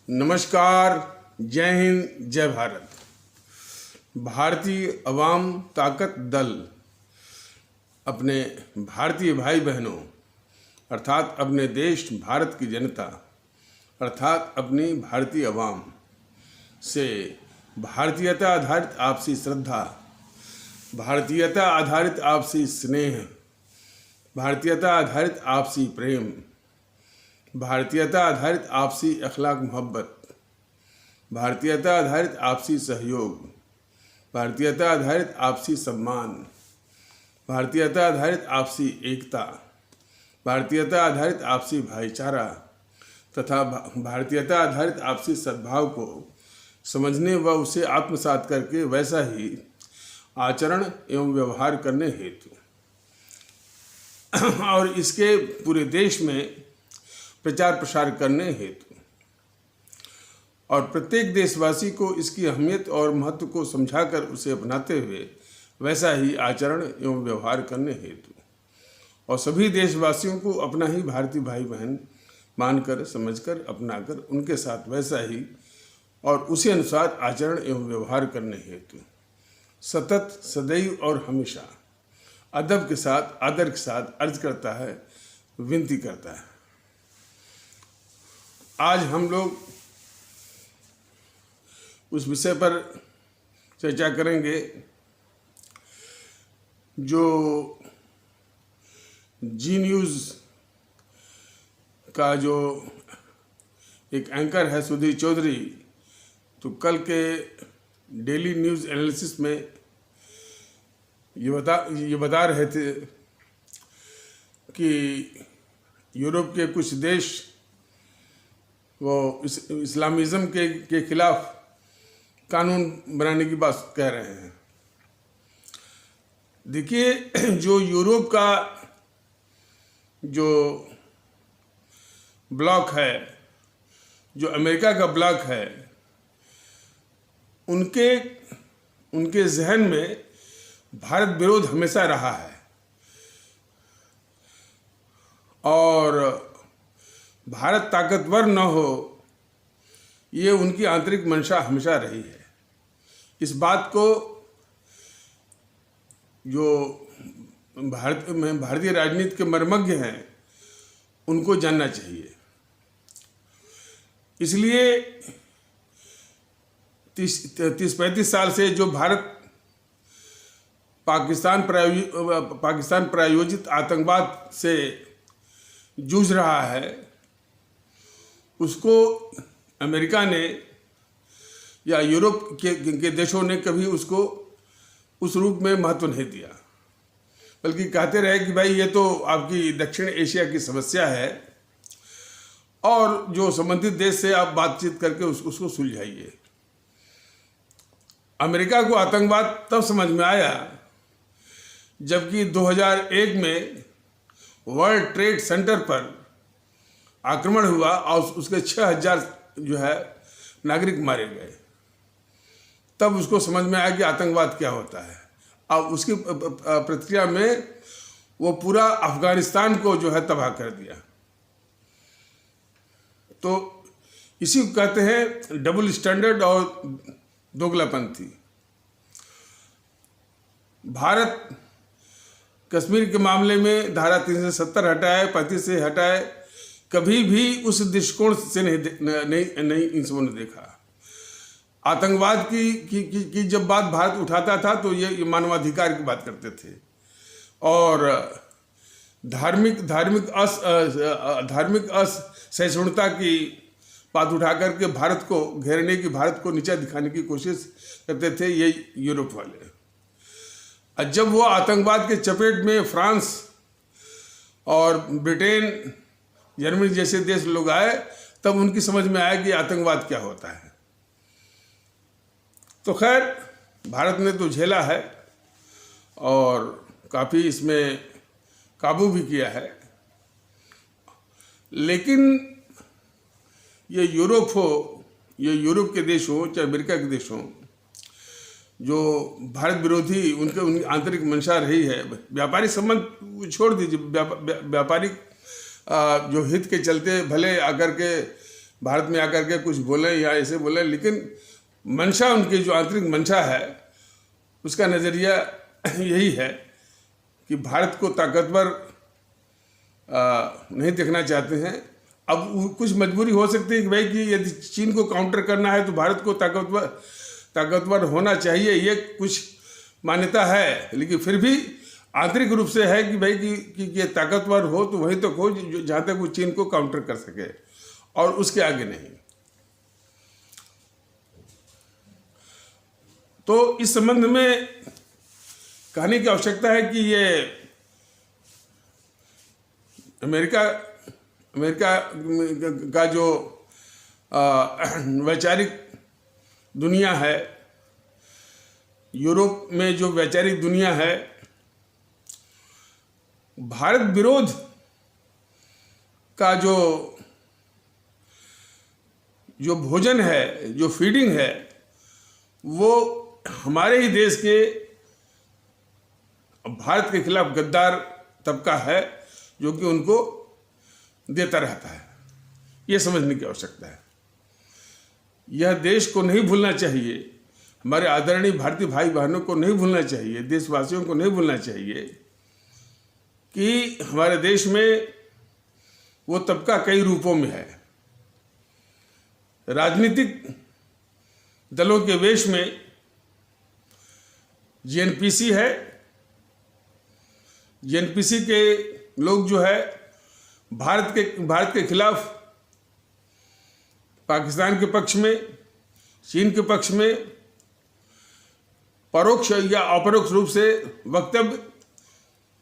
नमस्कार, जय हिंद, जय भारत। भारतीय अवाम ताकत दल अपने भारतीय भाई बहनों अर्थात अपने देश भारत की जनता अर्थात अपनी भारतीय अवाम से भारतीयता आधारित आपसी श्रद्धा, भारतीयता आधारित आपसी स्नेह, भारतीयता आधारित आपसी प्रेम, भारतीयता आधारित आपसी अखलाक मोहब्बत, भारतीयता आधारित आपसी सहयोग, भारतीयता आधारित आपसी सम्मान, भारतीयता आधारित आपसी एकता, भारतीयता आधारित आपसी भाईचारा तथा भारतीयता आधारित आपसी सद्भाव को समझने व उसे आत्मसात करके वैसा ही आचरण एवं व्यवहार करने हेतु और इसके पूरे देश में प्रचार प्रसार करने हेतु और प्रत्येक देशवासी को इसकी अहमियत और महत्व को समझाकर उसे अपनाते हुए वैसा ही आचरण एवं व्यवहार करने हेतु और सभी देशवासियों को अपना ही भारतीय भाई बहन मानकर समझकर अपनाकर उनके साथ वैसा ही और उसी अनुसार आचरण एवं व्यवहार करने हेतु सतत सदैव और हमेशा अदब के साथ आदर के साथ अर्ज करता है, विनती करता है। आज हम लोग उस विषय पर चर्चा करेंगे जो जी न्यूज़ का जो एक एंकर है सुधीर चौधरी, तो कल के डेली न्यूज़ एनालिसिस में ये बता रहे थे कि यूरोप के कुछ देश वो इस्लामिज़म के खिलाफ कानून बनाने की बात कह रहे हैं। देखिए, जो यूरोप का जो ब्लॉक है, जो अमेरिका का ब्लॉक है, उनके जहन में भारत विरोध हमेशा रहा है और भारत ताकतवर न हो ये उनकी आंतरिक मंशा हमेशा रही है। इस बात को जो भारतीय राजनीति के मर्मज्ञ हैं उनको जानना चाहिए। इसलिए 30-35 साल से जो भारत पाकिस्तान प्रायोजित आतंकवाद से जूझ रहा है, उसको अमेरिका ने या यूरोप के देशों ने कभी उसको उस रूप में महत्व नहीं दिया, बल्कि कहते रहे कि भाई ये तो आपकी दक्षिण एशिया की समस्या है और जो संबंधित देश से आप बातचीत करके उसको सुलझाइए। अमेरिका को आतंकवाद तब समझ में आया जबकि 2001 में वर्ल्ड ट्रेड सेंटर पर आक्रमण हुआ और उसके 6000 जो है नागरिक मारे गए। तब उसको समझ में आया कि आतंकवाद क्या होता है। अब उसकी प्रतिक्रिया में वो पूरा अफगानिस्तान को जो है तबाह कर दिया। तो इसी को कहते हैं डबल स्टैंडर्ड और दोगलापंथी। भारत कश्मीर के मामले में धारा 370 हटाए, 35 से हटाए, कभी भी उस दृष्टिकोण से नहीं इंसानों ने देखा। आतंकवाद की जब बात भारत उठाता था तो ये मानवाधिकार की बात करते थे और धार्मिक असहिष्णुता की बात उठा करके भारत को घेरने की, भारत को नीचा दिखाने की कोशिश करते थे ये यूरोप वाले। और जब वो आतंकवाद के चपेट में फ्रांस और ब्रिटेन, जर्मनी जैसे देश लोग आए, तब उनकी समझ में आया कि आतंकवाद क्या होता है। तो खैर, भारत ने तो झेला है और काफ़ी इसमें काबू भी किया है, लेकिन ये यूरोप हो, ये यूरोप के देश हो चाहे अमेरिका के देश हो, जो भारत विरोधी उनकी आंतरिक मंशा रही है। व्यापारिक संबंध छोड़ दीजिए, व्यापारिक जो हित के चलते भले आकर के भारत में आकर के कुछ बोले या ऐसे बोले, लेकिन मंशा, उनकी जो आंतरिक मंशा है, उसका नज़रिया यही है कि भारत को ताकतवर नहीं देखना चाहते हैं। अब कुछ मजबूरी हो सकती है कि भाई कि यदि चीन को काउंटर करना है तो भारत को ताकतवर होना चाहिए, ये कुछ मान्यता है, लेकिन फिर भी आंतरिक रूप से है कि भाई कि ये ताकतवर हो तो वहीं तक हो जहाँ तक वो चीन को काउंटर कर सके, और उसके आगे नहीं। तो इस संबंध में कहने की आवश्यकता है कि ये अमेरिका का जो वैचारिक दुनिया है, यूरोप में जो वैचारिक दुनिया है, भारत विरोध का जो भोजन है, जो फीडिंग है, वो हमारे ही देश के भारत के खिलाफ गद्दार तबका है जो कि उनको देता रहता है। ये समझने की आवश्यकता है। यह देश को नहीं भूलना चाहिए, हमारे आदरणीय भारतीय भाई बहनों को नहीं भूलना चाहिए, देशवासियों को नहीं भूलना चाहिए कि हमारे देश में वो तबका कई रूपों में है। राजनीतिक दलों के वेश में जेएनपीसी है। जेएनपीसी के लोग जो है भारत के खिलाफ पाकिस्तान के पक्ष में, चीन के पक्ष में परोक्ष या अपरोक्ष रूप से वक्तव्य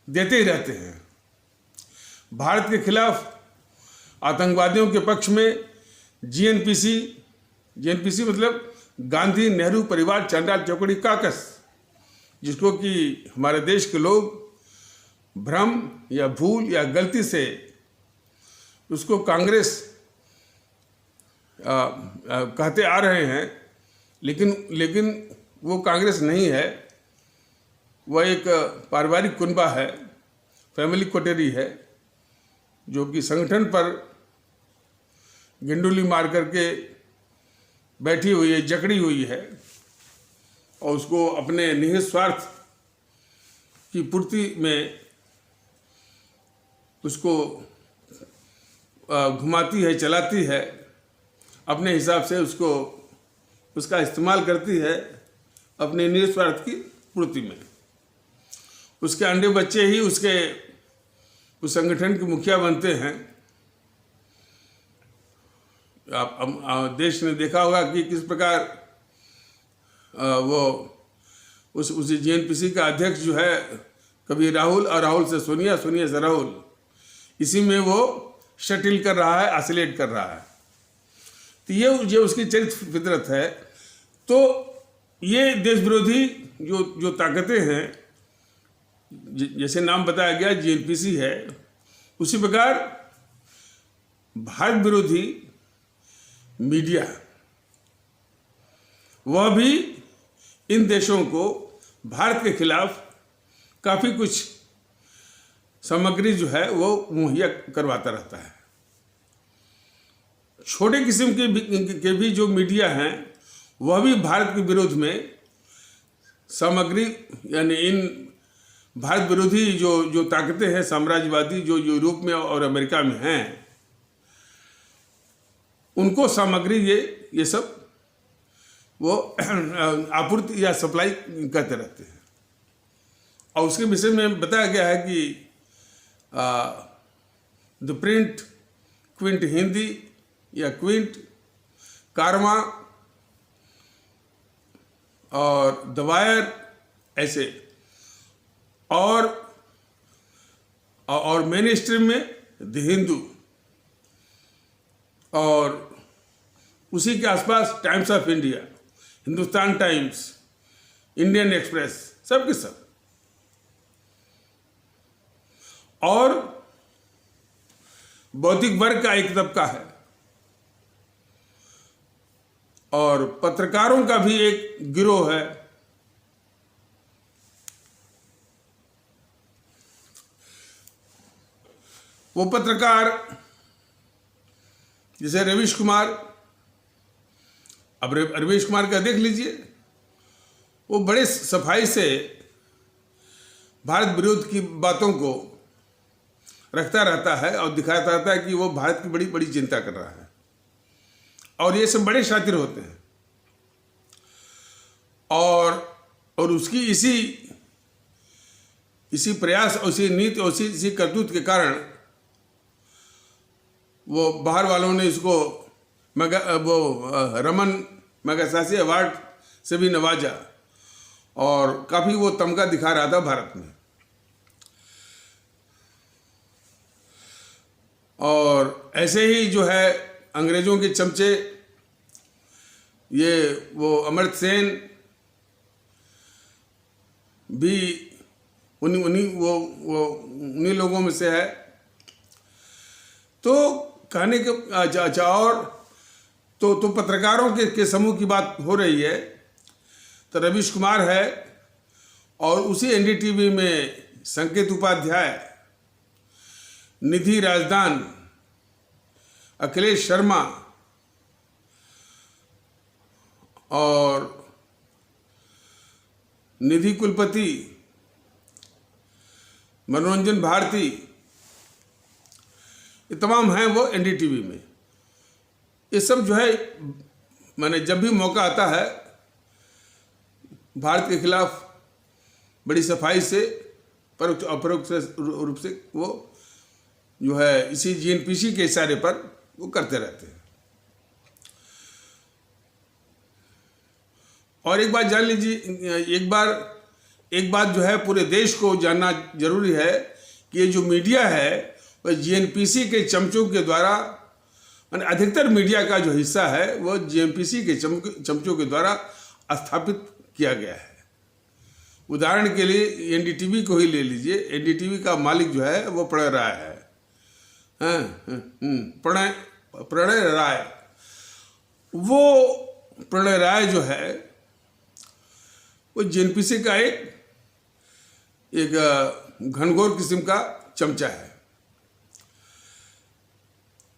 देते ही रहते हैं। भारत के खिलाफ आतंकवादियों के पक्ष में जेएनपीसी मतलब गांधी नेहरू परिवार चंडाल चौकड़ी काकस, जिसको कि हमारे देश के लोग भ्रम या भूल या गलती से उसको कांग्रेस कहते आ रहे हैं, लेकिन वो कांग्रेस नहीं है, वह एक पारिवारिक कुनबा है, फैमिली कोटेरी है, जो कि संगठन पर गिंडुली मार करके बैठी हुई है, जकड़ी हुई है, और उसको अपने निहित स्वार्थ की पूर्ति में उसको घुमाती है, चलाती है, अपने हिसाब से उसका इस्तेमाल करती है अपने निहित स्वार्थ की पूर्ति में। उसके अंडे बच्चे ही उस संगठन के मुखिया बनते हैं। आप देश ने देखा होगा कि किस प्रकार वो उस जेएनपीसी का अध्यक्ष जो है, कभी राहुल और राहुल से सोनिया, सोनिया से राहुल, इसी में वो शटिल कर रहा है, ऑसिलेट कर रहा है। तो ये उसकी चरित्र फितरत है। तो ये देश विरोधी जो ताकतें हैं, जैसे नाम बताया गया जेएनपीसी है, उसी प्रकार भारत विरोधी मीडिया, वह भी इन देशों को भारत के खिलाफ काफ़ी कुछ सामग्री जो है वो मुहैया करवाता रहता है। छोटे किस्म के भी जो मीडिया हैं, वह भी भारत के विरोध में सामग्री, यानी इन भारत विरोधी जो ताकतें हैं, साम्राज्यवादी जो यूरोप में और अमेरिका में हैं, उनको सामग्री ये सब वो आपूर्ति या सप्लाई करते रहते हैं। और उसके विषय में बताया गया है कि द प्रिंट, क्विंट हिंदी या क्विंट, कारमा और द वायर, ऐसे, और मेन स्ट्रीम में द हिंदू, और उसी के आसपास times of India, Hindustan times, Indian express, सब के सब। और बौद्धिक वर्ग का एक तबका है, और पत्रकारों का भी एक गिरोह है। वो पत्रकार जैसे रवीश कुमार, अब रवीश कुमार का देख लीजिए, वो बड़े सफाई से भारत विरोध की बातों को रखता रहता है और दिखाता रहता है कि वो भारत की बड़ी बड़ी चिंता कर रहा है, और ये सब बड़े शातिर होते हैं। और उसकी इसी प्रयास, उसी नीति, इसी करतूत के कारण वो बाहर वालों ने इसको रमन मैगसासी अवार्ड से भी नवाजा, और काफ़ी वो तमगा दिखा रहा था भारत में। और ऐसे ही जो है अंग्रेज़ों के चमचे, ये वो अमर्त्य सेन भी उन्हीं लोगों में से है। तो कहने के और तो पत्रकारों के समूह की बात हो रही है, तो रवीश कुमार है, और उसी एनडीटीवी में संकेत उपाध्याय, निधि राजदान, अखिलेश शर्मा और निधि कुलपति, मनोरंजन भारती, ये तमाम हैं वो एनडीटीवी में। ये सब जो है, मैंने जब भी मौका आता है भारत के खिलाफ बड़ी सफाई से, परोक्ष अपरोक्ष रूप से वो जो है इसी जीएनपीसी के इशारे पर वो करते रहते हैं। और एक बात जान लीजिए, एक बात जो है पूरे देश को जानना जरूरी है कि ये जो मीडिया है वह जीएनपीसी के चमचों के द्वारा, अधिकतर मीडिया का जो हिस्सा है वो जीएनपीसी के चमचों के द्वारा स्थापित किया गया है। उदाहरण के लिए एनडीटीवी को ही ले लीजिए। एनडीटीवी का मालिक जो है वो प्रणय राय है, प्रणय राय। वो प्रणय राय जो है वो जीएनपीसी का एक घनघोर किस्म का चमचा है।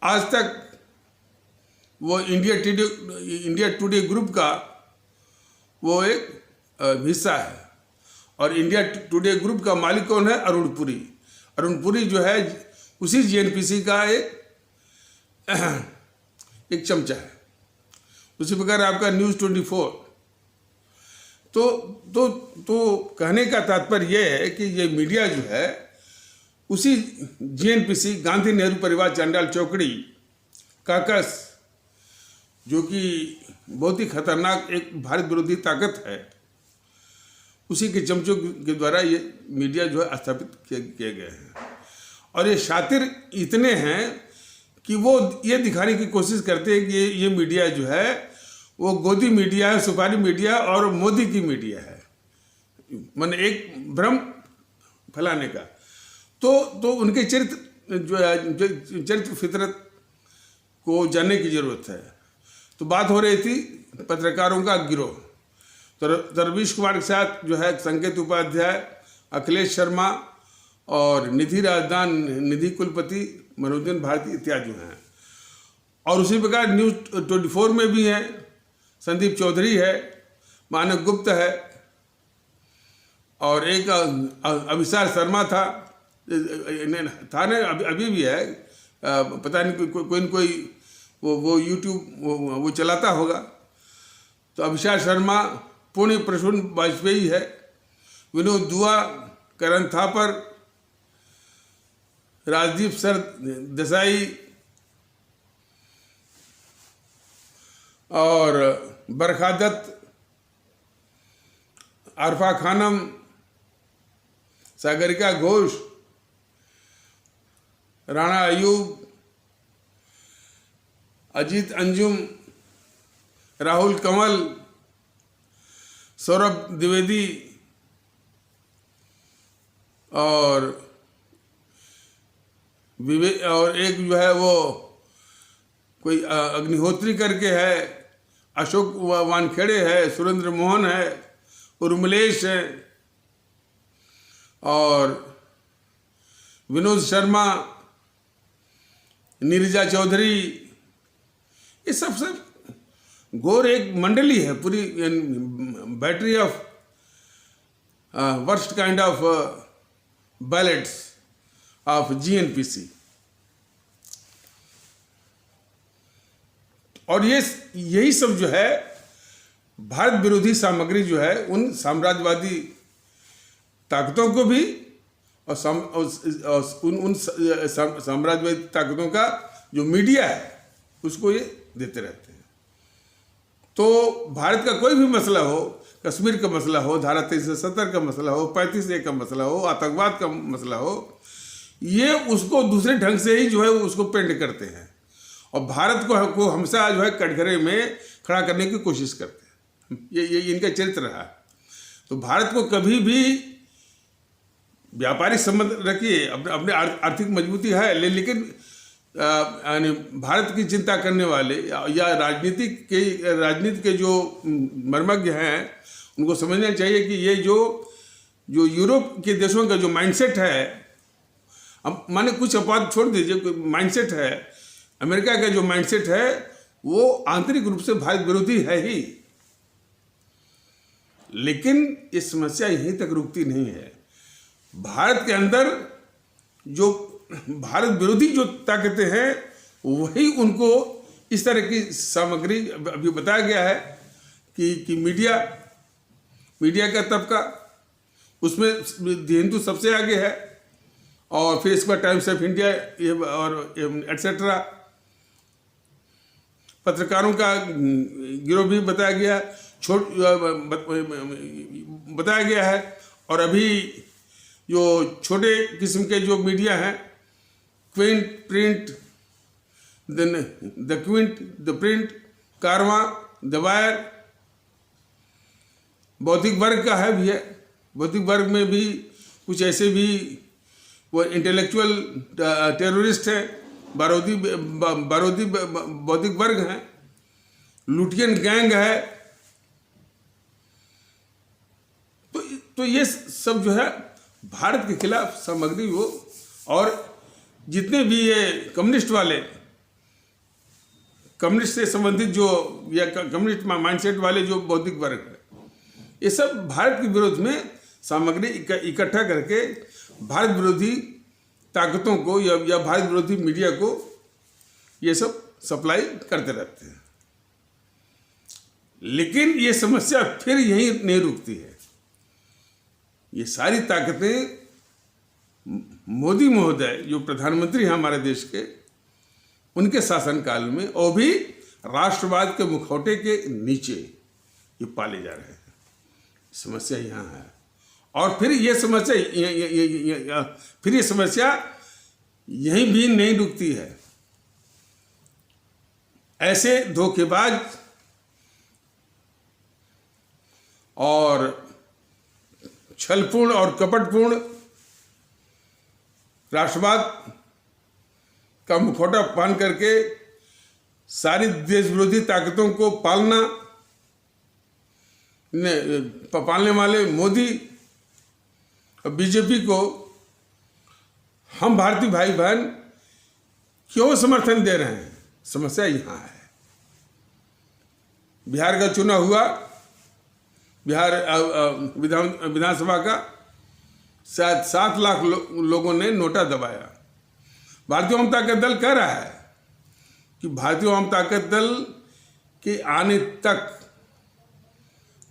आज तक वो इंडिया टुडे ग्रुप का वो एक हिस्सा है, और इंडिया टुडे ग्रुप का मालिक कौन है? अरुण पुरी। अरुण पुरी जो है उसी जीएनपीसी का एक चमचा है। उसी प्रकार आपका न्यूज़ 24। तो कहने का तात्पर्य यह है कि ये मीडिया जो है उसी जीएनपीसी, गांधी नेहरू परिवार चांडाल चौकड़ी काकस, जो कि बहुत ही खतरनाक एक भारत विरोधी ताकत है, उसी के चमचों के द्वारा ये मीडिया जो है स्थापित किए गए हैं। और ये शातिर इतने हैं कि वो ये दिखाने की कोशिश करते हैं कि ये मीडिया जो है वो गोदी मीडिया है, सुपारी मीडिया और मोदी की मीडिया है, माने एक भ्रम फैलाने का। तो उनके चरित्र फितरत को जानने की जरूरत है। तो बात हो रही थी पत्रकारों का गिरोह। तो रवीश कुमार के साथ जो है संकेत उपाध्याय, अखिलेश शर्मा और निधि राजदान, निधि कुलपति, मनोरंजन भारती इत्यादि हैं। और उसी प्रकार न्यूज़ 24 में भी हैं, संदीप चौधरी है, मानव गुप्त है, और एक अभिसार शर्मा था अभी भी है, पता नहीं कोई वो यूट्यूब वो चलाता होगा। तो अभिसार शर्मा, पुण्य प्रसून वाजपेयी है, विनोद दुआ, करण थापर, राजदीप सर देसाई और बरखा दत्त, आरफा खानम, सागरिका घोष, राणा अयूब, अजीत अंजुम, राहुल कंवल, सौरभ द्विवेदी और एक जो है वो कोई अग्निहोत्री करके है, अशोक वानखेड़े है, सुरेंद्र मोहन है, उर्मिलेश है, और विनोद शर्मा, नीरजा चौधरी, ये सबसे घोर एक मंडली है पूरी, battery of worst kind of ballets of GNPC। और यही सब जो है भारत विरोधी सामग्री जो है उन साम्राज्यवादी ताकतों को भी और उन साम्राज्यवादी ताकतों का जो मीडिया है उसको ये देते रहते हैं। तो भारत का कोई भी मसला हो, कश्मीर का मसला हो, धारा 370 का मसला हो, 35A का मसला हो, आतंकवाद का मसला हो, ये उसको दूसरे ढंग से ही जो है उसको पेंट करते हैं और भारत को हमेशा जो है कटघरे में खड़ा करने की कोशिश करते हैं। ये इनका चरित्र रहा। तो भारत को कभी भी व्यापारिक संबंध रखिए, अपने आर्थिक मजबूती है, लेकिन यानी भारत की चिंता करने वाले या राजनीति के जो मर्मज्ञ हैं उनको समझना चाहिए कि ये जो यूरोप के देशों का जो माइंडसेट है, अब माने कुछ अपवाद छोड़ दीजिए, माइंडसेट है अमेरिका का जो माइंडसेट है वो आंतरिक रूप से भारत विरोधी है ही। लेकिन ये समस्या यहीं तक रुकती नहीं है। भारत के अंदर जो भारत विरोधी जो ताकतें हैं वही उनको इस तरह की सामग्री, अभी बताया गया है कि मीडिया का तबका, उसमें द हिंदू सबसे आगे है और फिर इसके बाद टाइम्स ऑफ इंडिया और एटसेट्रा, पत्रकारों का गिरोह भी बताया गया, बताया गया है। और अभी जो छोटे किस्म के जो मीडिया हैं, print, the print, Karwaan, the wire, बौद्धिक वर्ग का है भी है। बौद्धिक वर्ग में भी कुछ ऐसे भी वो इंटेलेक्चुअल टेररिस्ट हैं, बारूदी बौद्धिक वर्ग हैं, लुटियन गैंग है। तो ये सब जो है भारत के खिलाफ सामग्री वो, और जितने भी ये कम्युनिस्ट से संबंधित जो या कम्युनिस्ट माइंडसेट वाले जो बौद्धिक वर्ग है, ये सब भारत के विरोध में सामग्री इकट्ठा करके भारत विरोधी ताकतों को या भारत विरोधी मीडिया को ये सब सप्लाई करते रहते हैं। लेकिन ये समस्या फिर यहीं नहीं रुकती है। ये सारी ताकतें मोदी महोदय जो प्रधानमंत्री हैं हमारे देश के, उनके शासनकाल में और भी राष्ट्रवाद के मुखौटे के नीचे ये पाले जा रहे हैं। समस्या यहाँ है। और फिर ये समस्या यहीं भी नहीं रुकती है। ऐसे धोखेबाज और छलपूर्ण और कपटपूर्ण राष्ट्रवाद का मुखौटा पहन करके सारी देश विरोधी ताकतों को पालने वाले मोदी और बीजेपी को हम भारतीय भाई बहन क्यों समर्थन दे रहे हैं? समस्या यहाँ है। बिहार का चुनाव हुआ, बिहार विधानसभा का, शायद 7 लाख लोगों ने नोटा दबाया। भारतीय जनता का दल कह रहा है कि भारतीय जनता का दल के आने तक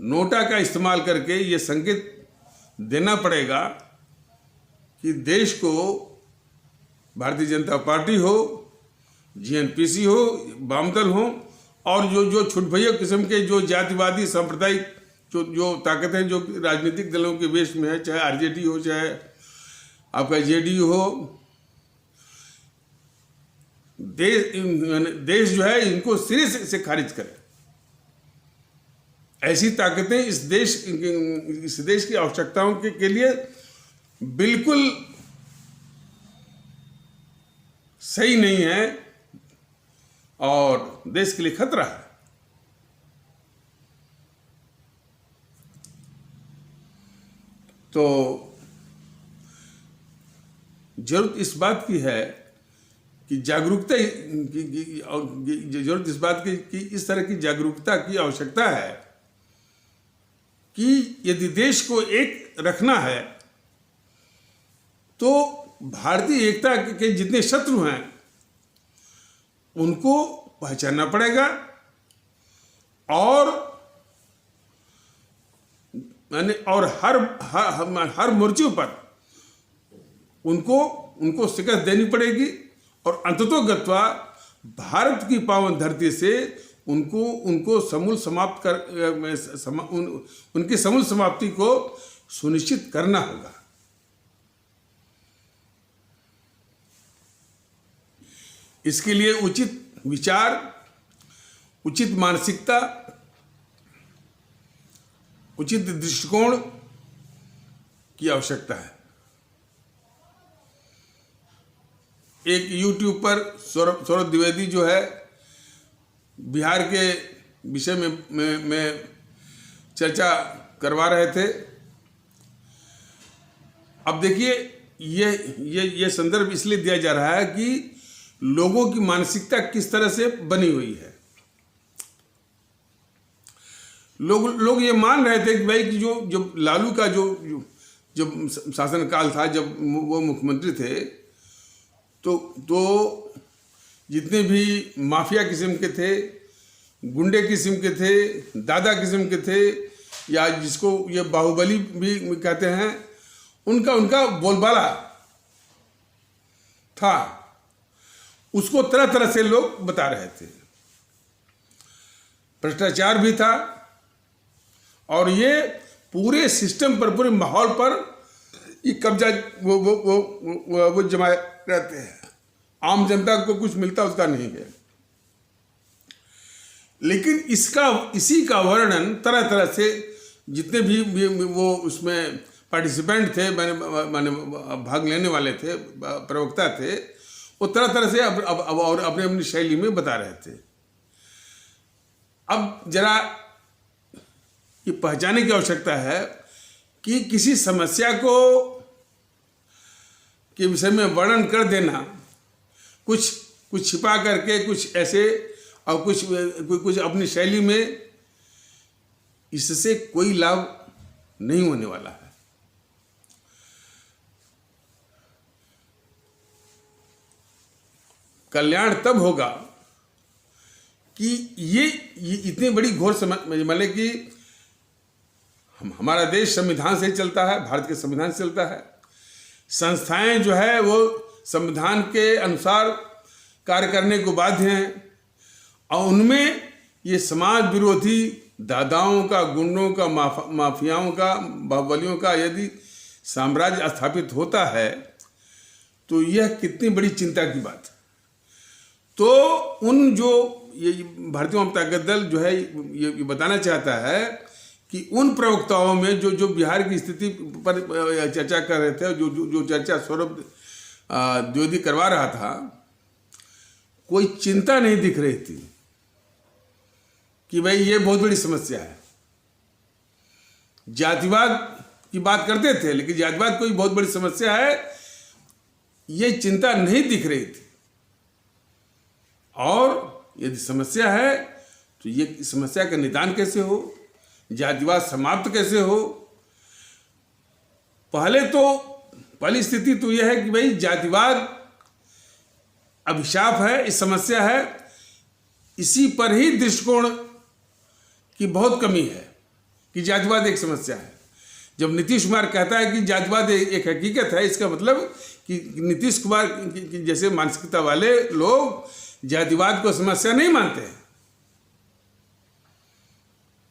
नोटा का इस्तेमाल करके ये संकेत देना पड़ेगा कि देश को भारतीय जनता पार्टी हो, GNPC हो, वामदल हो और जो छुटभैया किस्म के जो जातिवादी सांप्रदायिक जो ताकतें जो राजनीतिक दलों के वेश में है, चाहे RJD हो, चाहे आपका JDU हो, देश जो है इनको सिरे से खारिज करे। ऐसी ताकतें इस देश की आवश्यकताओं के लिए बिल्कुल सही नहीं है और देश के लिए खतरा है। तो जरूरत इस बात की है कि जागरूकता की जरूरत इस बात की कि इस तरह की जागरूकता की आवश्यकता है कि यदि देश को एक रखना है तो भारतीय एकता के जितने शत्रु हैं उनको पहचानना पड़ेगा और हर मोर्चे पर उनको शिकस्त देनी पड़ेगी और अंततोगत्वा भारत की पावन धरती से उनको समूल समाप्त उनकी समूल समाप्ति को सुनिश्चित करना होगा। इसके लिए उचित विचार, उचित मानसिकता, उचित दृष्टिकोण की आवश्यकता है। एक YouTube पर सौरभ द्विवेदी जो है बिहार के विषय में चर्चा करवा रहे थे। अब देखिए ये संदर्भ इसलिए दिया जा रहा है कि लोगों की मानसिकता किस तरह से बनी हुई है। लोग ये मान रहे थे कि भाई कि जो लालू का जो शासनकाल था, जब वो मुख्यमंत्री थे, तो जितने भी माफिया किस्म के थे, गुंडे किस्म के थे, दादा किस्म के थे, या जिसको ये बाहुबली भी कहते हैं, उनका बोलबाला था, उसको तरह तरह से लोग बता रहे थे। भ्रष्टाचार भी था और ये पूरे सिस्टम पर, पूरे माहौल पर ये कब्जा वो जमाए रहते हैं। आम जनता को कुछ मिलता उसका नहीं है। लेकिन इसी का वर्णन तरह तरह से जितने भी वो उसमें पार्टिसिपेंट थे, माने भाग लेने वाले थे, प्रवक्ता थे, वो तरह तरह से और अपनी अपनी शैली में बता रहे थे। अब जरा ये पहचानने की आवश्यकता है कि किसी समस्या को के विषय में वर्णन कर देना, कुछ छिपा करके, कुछ ऐसे और कुछ अपनी शैली में, इससे कोई लाभ नहीं होने वाला है। कल्याण तब होगा कि ये इतनी बड़ी घोर मतलब कि हमारा देश संविधान से चलता है, भारत के संविधान से चलता है। संस्थाएं जो है वो संविधान के अनुसार कार्य करने को बाध्य हैं और उनमें ये समाज विरोधी दादाओं का, गुंडों का, माफियाओं का, बाहुबलियों का यदि साम्राज्य स्थापित होता है तो यह कितनी बड़ी चिंता की बात है। तो ये भारतीय जनता दल जो है ये बताना चाहता है कि उन प्रवक्ताओं में जो बिहार की स्थिति पर चर्चा कर रहे थे, जो चर्चा सौरभ द्विवेदी करवा रहा था, कोई चिंता नहीं दिख रही थी कि भाई ये बहुत बड़ी समस्या है। जातिवाद की बात करते थे, लेकिन जातिवाद कोई बहुत बड़ी समस्या है, ये चिंता नहीं दिख रही थी। और यदि समस्या है तो ये समस्या का निदान कैसे हो, जातिवाद समाप्त कैसे हो। पहली स्थिति तो यह है कि भाई जातिवाद अभिशाप है, इस समस्या है, इसी पर ही दृष्टिकोण की बहुत कमी है कि जातिवाद एक समस्या है। जब नीतीश कुमार कहता है कि जातिवाद एक हकीकत है, इसका मतलब कि नीतीश कुमार की जैसे मानसिकता वाले लोग जातिवाद को समस्या नहीं मानते हैं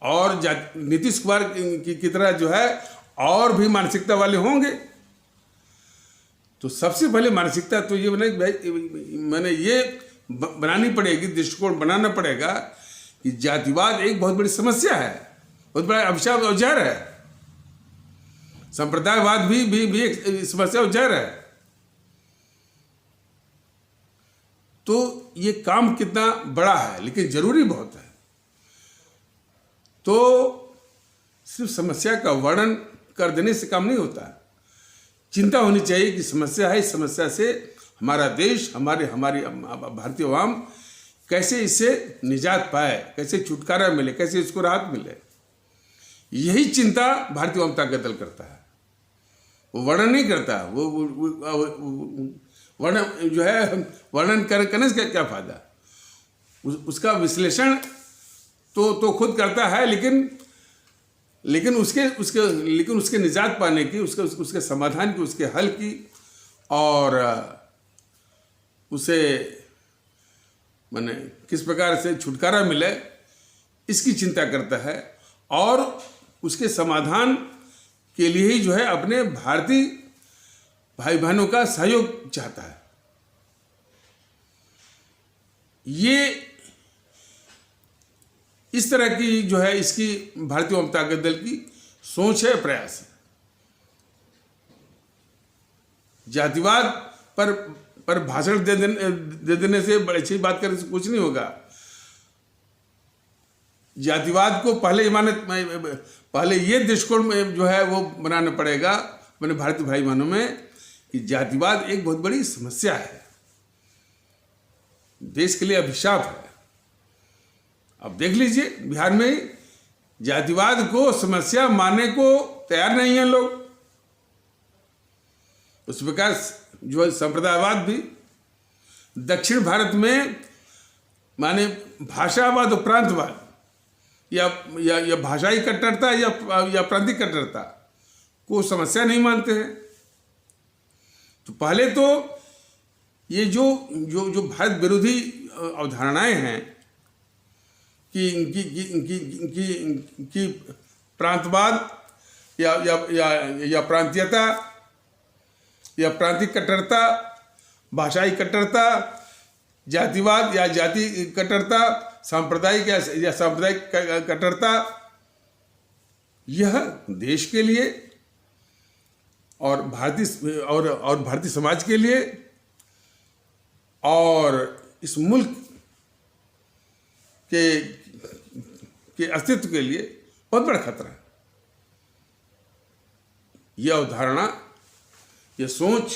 और नीतीश कुमार की तरह जो है और भी मानसिकता वाले होंगे। तो सबसे पहले मानसिकता तो ये मैंने ये बनानी पड़ेगी, दृष्टिकोण बनाना पड़ेगा कि जातिवाद एक बहुत बड़ी समस्या है, बहुत बड़ा अभिशाप और जहर है। संप्रदायवाद भी एक समस्या और जहर है। तो ये काम कितना बड़ा है, लेकिन जरूरी बहुत है। तो सिर्फ समस्या का वर्णन कर देने से काम नहीं होता। चिंता होनी चाहिए कि समस्या है, इस समस्या से हमारा देश, हमारी भारतीय अवाम कैसे इससे निजात पाए, कैसे छुटकारा मिले, कैसे इसको राहत मिले, यही चिंता भारतीय अवाम ताकत दल करता है। वो वर्णन नहीं करता, वो वर्णन जो है वर्णन करने से क्या फायदा, उसका विश्लेषण तो खुद करता है, लेकिन उसके निजात पाने की, उसके समाधान की, उसके हल की और उसे माने किस प्रकार से छुटकारा मिले इसकी चिंता करता है, और उसके समाधान के लिए ही जो है अपने भारतीय भाई बहनों का सहयोग चाहता है। ये इस तरह की जो है इसकी भारतीय जनता दल की सोच है, प्रयास है। जातिवाद पर भाषण दे देने से बड़ी अच्छी बात करने से कुछ नहीं होगा। जातिवाद को पहले ये दृष्टिकोण में जो है वो बनाना पड़ेगा अपने भारतीय भाई बहनों में कि जातिवाद एक बहुत बड़ी समस्या है, देश के लिए अभिशाप है। अब देख लीजिए बिहार में जातिवाद को समस्या मानने को तैयार नहीं है लोग। उस प्रकार जो है संप्रदायवाद भी दक्षिण भारत में माने भाषावाद और प्रांतवाद या भाषाई कट्टरता या प्रांतीय कट्टरता को समस्या नहीं मानते हैं। तो पहले तो ये जो भारत विरोधी अवधारणाएं हैं कि प्रांतवाद या प्रांतीयता या प्रांतीय कट्टरता, भाषाई कट्टरता, जातिवाद या जाति कट्टरता, सांप्रदायिक या सांप्रदायिक कट्टरता, यह देश के लिए और भारतीय समाज के लिए और इस मुल्क के अस्तित्व के लिए बहुत बड़ा खतरा है। यह अवधारणा, यह सोच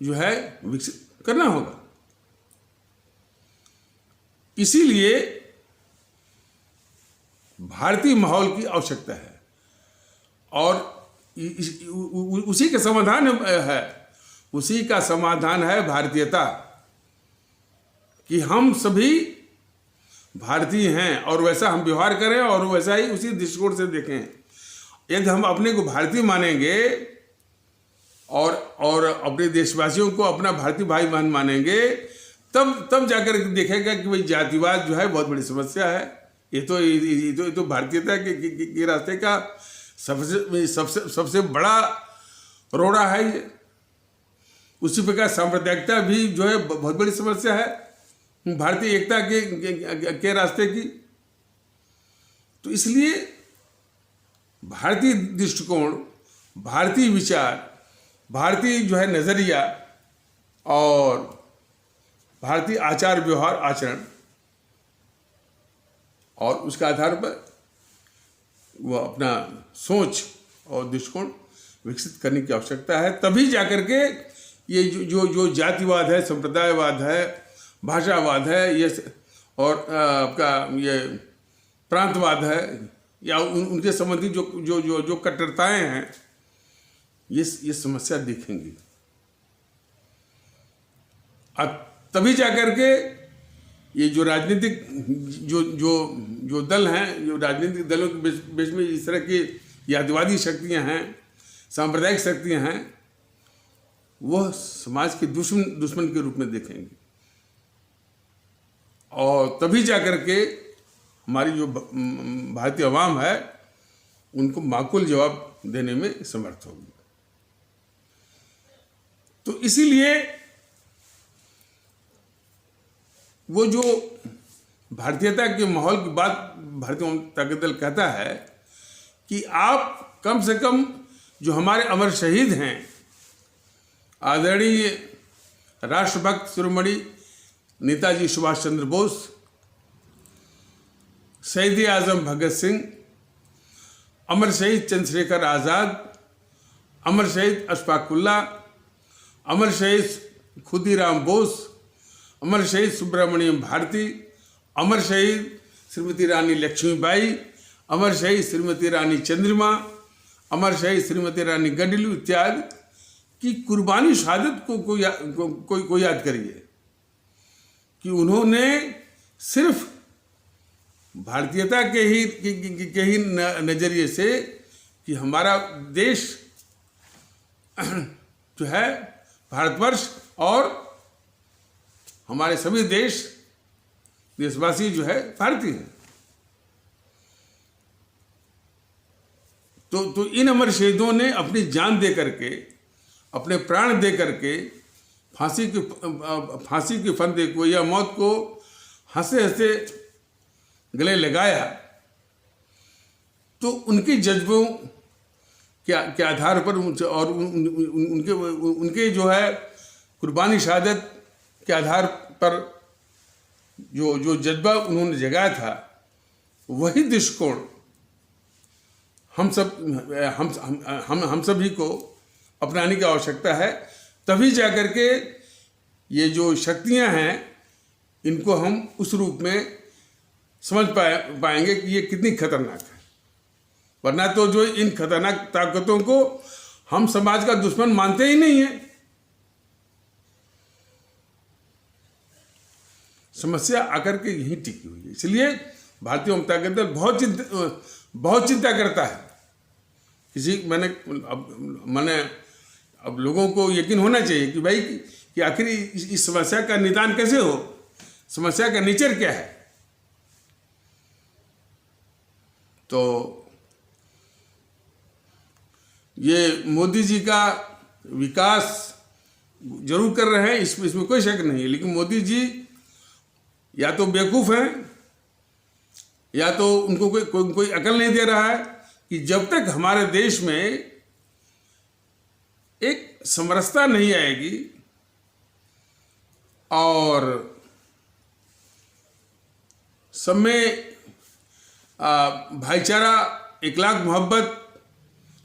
जो है विकसित करना होगा। इसीलिए भारतीय माहौल की आवश्यकता है और उसी का समाधान है भारतीयता, कि हम सभी भारतीय हैं और वैसा हम व्यवहार करें और वैसा ही उसी दृष्टिकोण से देखें। यदि हम अपने को भारतीय मानेंगे और अपने देशवासियों को अपना भारतीय भाई बहन मानेंगे, तब जाकर देखेगा कि भाई जातिवाद जो है बहुत बड़ी समस्या है। ये तो भारतीयता के रास्ते का सबसे बड़ा रोड़ा है ये। उसी प्रकार सांप्रदायिकता भी जो है बहुत बड़ी समस्या है भारतीय एकता के रास्ते की। तो इसलिए भारतीय दृष्टिकोण, भारतीय विचार, भारतीय जो है नजरिया और भारतीय आचार व्यवहार आचरण, और उसके आधार पर वो अपना सोच और दृष्टिकोण विकसित करने की आवश्यकता है। तभी जाकर के ये जो जातिवाद है, संप्रदायवाद है, भाषावाद है, ये और आपका ये प्रांतवाद है या उनके संबंधी जो कट्टरताएं हैं, ये समस्या दिखेंगी। अब तभी जाकर के ये जो राजनीतिक जो दल हैं, जो राजनीतिक दलों के बीच में इस तरह की जातिवादी शक्तियां हैं, सांप्रदायिक शक्तियां हैं, वह समाज के दुश्मन के रूप में देखेंगे और तभी जाकर के हमारी जो भारतीय अवाम है उनको माकूल जवाब देने में समर्थ होगी। तो इसीलिए वो जो भारतीयता के माहौल की बात भारतीय जनता दल कहता है कि आप कम से कम जो हमारे अमर शहीद हैं, आदरणीय राष्ट्रभक्त शिरोमणि नेताजी सुभाष चंद्र बोस, शहीद आजम भगत सिंह, अमर शहीद चंद्रशेखर आज़ाद, अमर शहीद अशफाक उल्लाह, अमर शहीद खुदीराम बोस, अमर शहीद सुब्रमण्यम भारती, अमर शहीद श्रीमती रानी लक्ष्मीबाई, अमर शहीद श्रीमती रानी चंद्रिमा, अमर शहीद श्रीमती रानी गंडलू इत्यादि की कुर्बानी शहादत को याद करिए कि उन्होंने सिर्फ भारतीयता के ही नजरिए से कि हमारा देश जो है भारतवर्ष और हमारे सभी देशवासी जो है भारतीय हैं। तो इन अमर शहीदों ने अपनी जान दे करके, अपने प्राण दे करके फांसी के फंदे को या मौत को हंसे हंसे गले लगाया। तो उनके जज्बों के आधार पर और उनके जो है कुर्बानी शहादत के आधार पर जो जज्बा उन्होंने जगाया था, वही दृष्टिकोण हम सभी को अपनाने की आवश्यकता है। तभी जाकर के ये जो शक्तियां हैं इनको हम उस रूप में समझ पाएंगे कि ये कितनी खतरनाक है। वरना तो जो इन खतरनाक ताकतों को हम समाज का दुश्मन मानते ही नहीं है। समस्या आकर के यहीं टिकी हुई है। इसलिए भारतीय जनता दल बहुत चिंता करता है। अब लोगों को यकीन होना चाहिए कि भाई कि आखिर इस समस्या का निदान कैसे हो, समस्या का नेचर क्या है। तो ये मोदी जी का विकास जरूर कर रहे हैं, इसमें कोई शक नहीं है। लेकिन मोदी जी या तो बेवकूफ हैं या तो उनको कोई अकल नहीं दे रहा है कि जब तक हमारे देश में एक समरसता नहीं आएगी और सब में भाईचारा, इखलाक, मोहब्बत,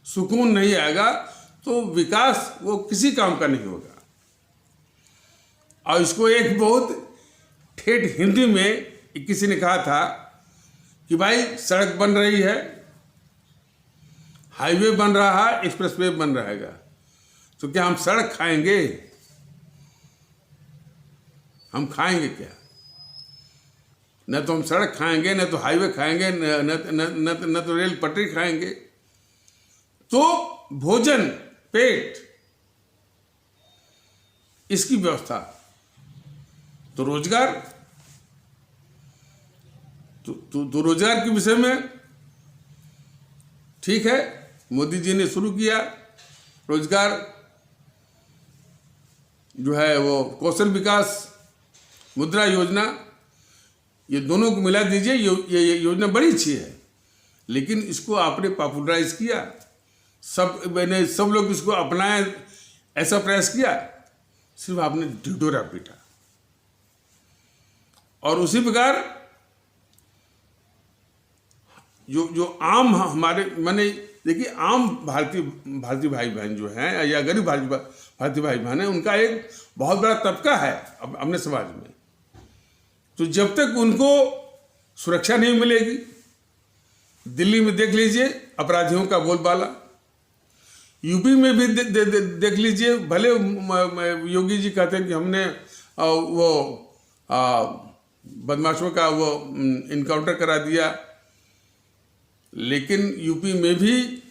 सुकून नहीं आएगा, तो विकास वो किसी काम का नहीं होगा। और इसको एक बहुत ठेठ हिंदी में किसी ने कहा था कि भाई सड़क बन रही है, हाईवे बन रहा है, एक्सप्रेसवे बन रहेगा, तो क्या हम सड़क खाएंगे? हम खाएंगे क्या? न तो हम सड़क खाएंगे, न तो हाईवे खाएंगे, न तो रेल पटरी खाएंगे। तो भोजन, पेट, इसकी व्यवस्था, तो रोजगार, तो रोजगार के विषय में ठीक है, मोदी जी ने शुरू किया रोजगार जो है वो कौशल विकास मुद्रा योजना, ये दोनों को मिला दीजिए, ये योजना बड़ी अच्छी है। लेकिन इसको आपने पॉपुलराइज किया, सब लोग इसको अपनाए, ऐसा प्रयास किया, सिर्फ आपने ढिढोरा पीटा। और उसी प्रकार जो आम हमारे देखिए आम भारतीय भाई बहन जो हैं या गरीब भारतीय भाई बहन हैं, उनका एक बहुत बड़ा तबका है अपने समाज में। तो जब तक उनको सुरक्षा नहीं मिलेगी, दिल्ली में देख लीजिए अपराधियों का बोलबाला, यूपी में भी देख लीजिए, भले योगी जी कहते हैं कि हमने वो बदमाशों का वो इनकाउंटर करा दिया, लेकिन यूपी में भी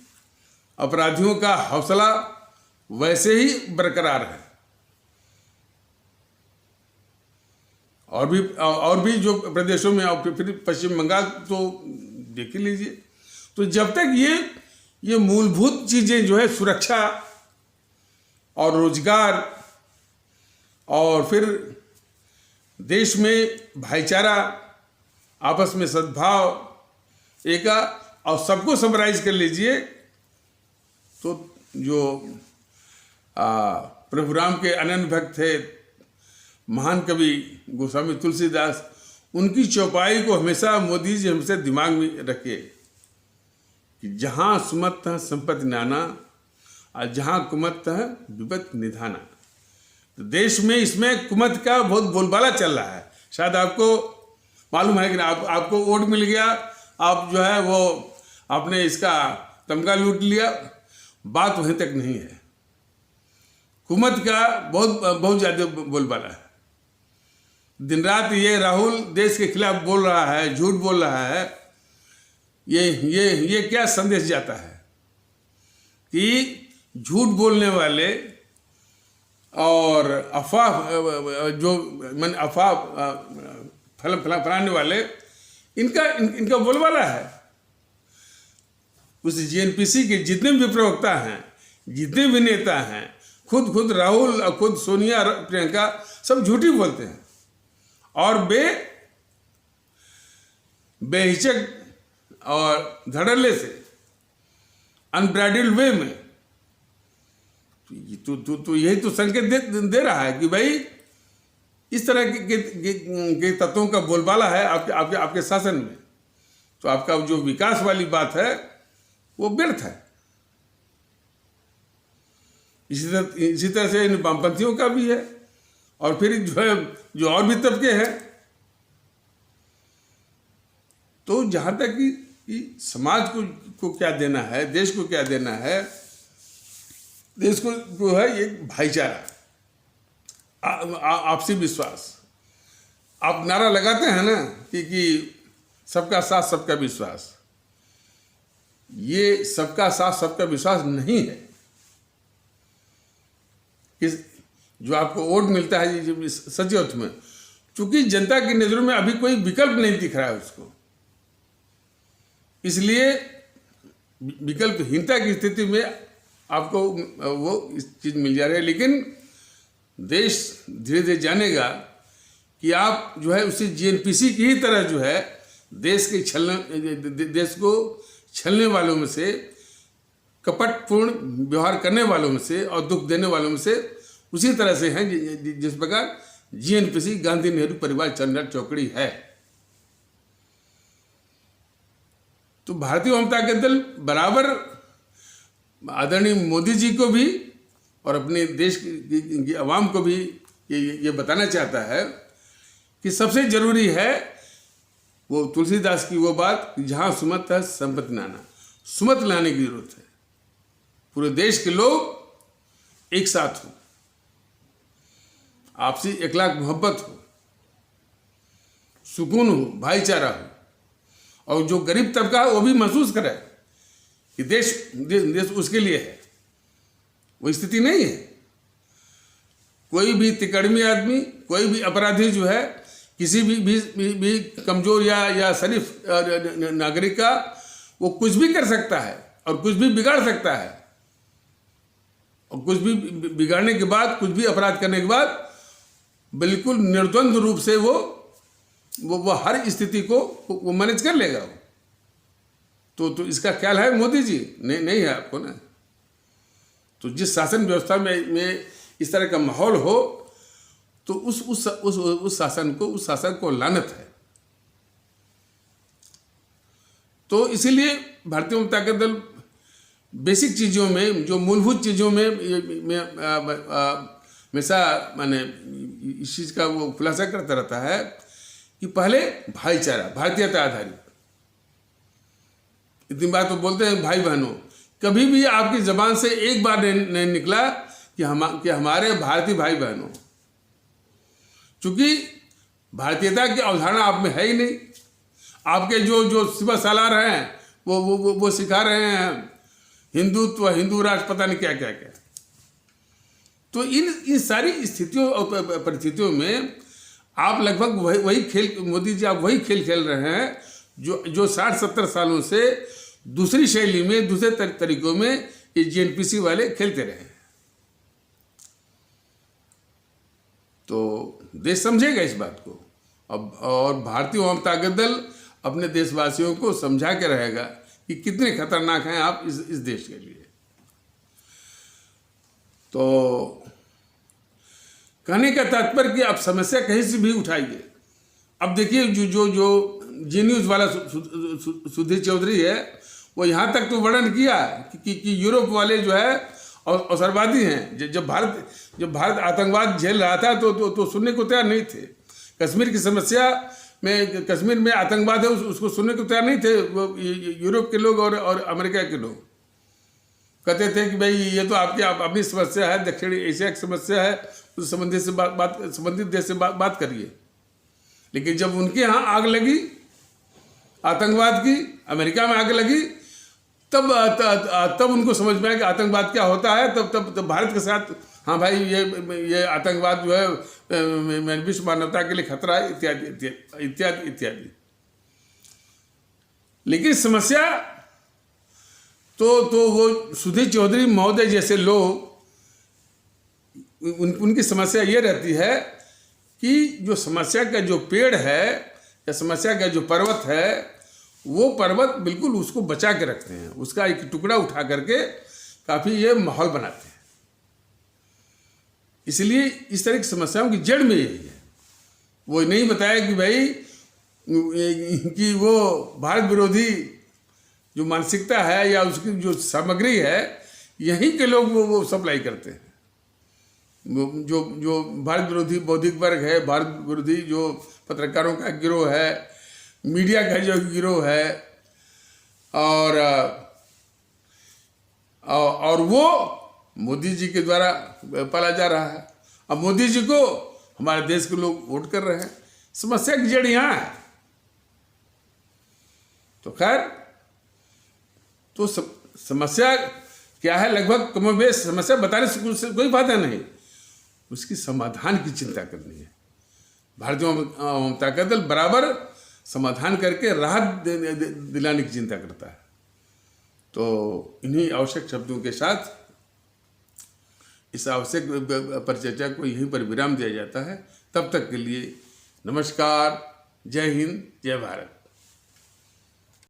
अपराधियों का हौसला वैसे ही बरकरार है। और भी जो प्रदेशों में, फिर पश्चिम बंगाल तो देख ही लीजिए। तो जब तक ये मूलभूत चीजें जो है, सुरक्षा और रोजगार और फिर देश में भाईचारा, आपस में सद्भाव, एक और सबको समराइज कर लीजिए, तो जो प्रभु राम के अनन्य भक्त थे महान कवि गोस्वामी तुलसीदास, उनकी चौपाई को हमेशा मोदी जी हमेशा दिमाग में रखिए कि जहाँ सुमत संपत्ति नाना और जहाँ कुमत विपत निधाना। तो देश में इसमें कुमत का बहुत बोलबाला चल रहा है। शायद आपको मालूम है कि आपको वोट मिल गया, आप जो है वो आपने इसका तमगा लूट लिया, बात वहीं तक नहीं है। कुमत का बहुत ज़्यादा बोलबाला है। दिन रात ये राहुल देश के खिलाफ बोल रहा है, झूठ बोल रहा है। ये क्या संदेश जाता है कि झूठ बोलने वाले और अफवाह फैलाने वाले इनका बोलबाला है। उस जीएनपीसी के जितने भी प्रवक्ता हैं, जितने भी नेता हैं, खुद राहुल और खुद सोनिया प्रियंका सब झूठी बोलते हैं और बेहिचक और धड़ल्ले से अनब्राइडल्ड वे में तो यही तो संकेत दे रहा है कि भाई इस तरह के तत्वों का बोलबाला है आपके शासन में, तो आपका जो विकास वाली बात है वो व्यर्थ है। इसी तरह से इन वामपंथियों का भी है, और फिर जो और भी तबके हैं। तो जहां तक कि समाज को क्या देना है, देश को क्या देना है, देश को है एक भाईचारा, आपसी विश्वास। आप नारा लगाते हैं ना कि सबका साथ सबका विश्वास, ये सबका साथ सबका विश्वास नहीं है। जो आपको वोट मिलता है सच अर्थ में, चूंकि जनता की नजरों में अभी कोई विकल्प नहीं दिख रहा है उसको, इसलिए विकल्पहीनता की स्थिति में आपको वो इस चीज मिल जा रही है। लेकिन देश धीरे धीरे जानेगा कि आप जो है उसी जीएनपीसी की ही तरह जो है देश को छलने वालों में से, कपटपूर्ण व्यवहार करने वालों में से और दुख देने वालों में से उसी तरह से हैं जिस प्रकार जीएनपीसी गांधी नेहरू परिवार चंडल चौकड़ी है। तो भारतीय जनता दल बराबर आदरणीय मोदी जी को भी और अपने देश की आवाम को भी ये बताना चाहता है कि सबसे जरूरी है वो तुलसीदास की वो बात, जहां सुमत है संपत्ति लाना। सुमत लाने की जरूरत है। पूरे देश के लोग एक साथ हो, आपसी इखलाक मोहब्बत हो, सुकून हो, भाईचारा हो, और जो गरीब तबका है वो भी महसूस करे कि देश उसके लिए है। वो स्थिति नहीं है। कोई भी तिकड़मी आदमी, कोई भी अपराधी जो है किसी भी कमजोर या शरीफ नागरिक का वो कुछ भी कर सकता है और कुछ भी बिगाड़ सकता है, और कुछ भी बिगाड़ने के बाद, कुछ भी अपराध करने के बाद बिल्कुल निर्द्वंद रूप से वो हर स्थिति को वो मैनेज कर लेगा। तो इसका ख्याल है मोदी जी? नहीं है आपको ना। तो जिस शासन व्यवस्था में इस तरह का माहौल हो, तो उस शासन को लानत है। तो इसीलिए भारतीय जनता दल बेसिक चीज़ों में, जो मूलभूत चीज़ों में हमेशा माने इस चीज़ का वो खुलासा करता रहता है कि पहले भाईचारा, भारतीयता आधारित। इतनी बात तो बोलते हैं भाई बहनों, कभी भी आपकी जबान से एक बार नहीं निकला कि हमारे भारतीय भाई बहनों, चूंकि भारतीयता की अवधारणा आप में है ही नहीं। आपके जो सिवा सालार हैं वो सिखा रहे हैं हिंदुत्व, हिंदू राष्ट्र, पता नहीं क्या क्या क्या। तो इन सारी स्थितियों और परिस्थितियों में आप लगभग वही खेल, मोदी जी आप वही खेल खेल रहे हैं जो 60-70 सालों से दूसरी शैली में, दूसरे तरीकों में ये जीएनपीसी वाले खेलते रहे हैं। तो देश समझेगा इस बात को, और भारतीय जनता दल अपने देशवासियों को समझा के रहेगा कि कितने खतरनाक हैं आप इस देश के लिए। तो कहने का तात्पर्य कि आप समस्या कहीं से भी उठाइए। अब देखिए जो जी न्यूज़ वाला सुधीर चौधरी है, वो यहाँ तक तो वर्णन किया कि यूरोप वाले जो है अवसरवादी हैं। जब भारत आतंकवाद झेल रहा था तो सुनने को तैयार नहीं थे। कश्मीर की समस्या में, कश्मीर में आतंकवाद है उसको सुनने को तैयार नहीं थे वो यूरोप के लोग और अमेरिका के लोग। कहते थे कि भाई ये तो आपकी अपनी समस्या है, दक्षिण एशिया की समस्या है, उस संबंधित देश से बात करिए। लेकिन जब उनके यहाँ आग लगी आतंकवाद की, अमेरिका में आग लगी, तब उनको समझ में आया कि आतंकवाद क्या होता है। तब भारत के साथ, हाँ भाई ये आतंकवाद जो है विश्व मानवता के लिए खतरा है, इत्यादि इत्यादि इत्यादि। लेकिन समस्या तो वो सुधीर चौधरी महोदय जैसे लोग, उनकी समस्या ये रहती है कि जो समस्या का जो पेड़ है या समस्या का जो पर्वत है, वो पर्वत बिल्कुल उसको बचा के रखते हैं, उसका एक टुकड़ा उठा करके काफ़ी ये माहौल बनाते हैं। इसलिए इस तरह की समस्याओं की जड़ में यही है। वो नहीं बताया कि भाई कि वो भारत विरोधी जो मानसिकता है या उसकी जो सामग्री है, यहीं के लोग वो सप्लाई करते हैं। जो भारत विरोधी बौद्धिक वर्ग है, भारत विरोधी जो पत्रकारों का गिरोह है, मीडिया का जो गिरोह है, और वो मोदी जी के द्वारा पाला जा रहा है। अब मोदी जी को हमारे देश के लोग वोट कर रहे हैं। समस्या की जड़ यहाँ है। तो खैर, तो समस्या क्या है, लगभग कमोबेश समस्या बताने से कोई फायदा नहीं, उसकी समाधान की चिंता करनी है। भारतीय जनता दल बराबर समाधान करके राहत दिलाने की चिंता करता है। तो इन्हीं आवश्यक शब्दों के साथ इस आवश्यक परिचर्चा को यहीं पर विराम दिया जाता है। तब तक के लिए नमस्कार, जय हिंद, जय भारत।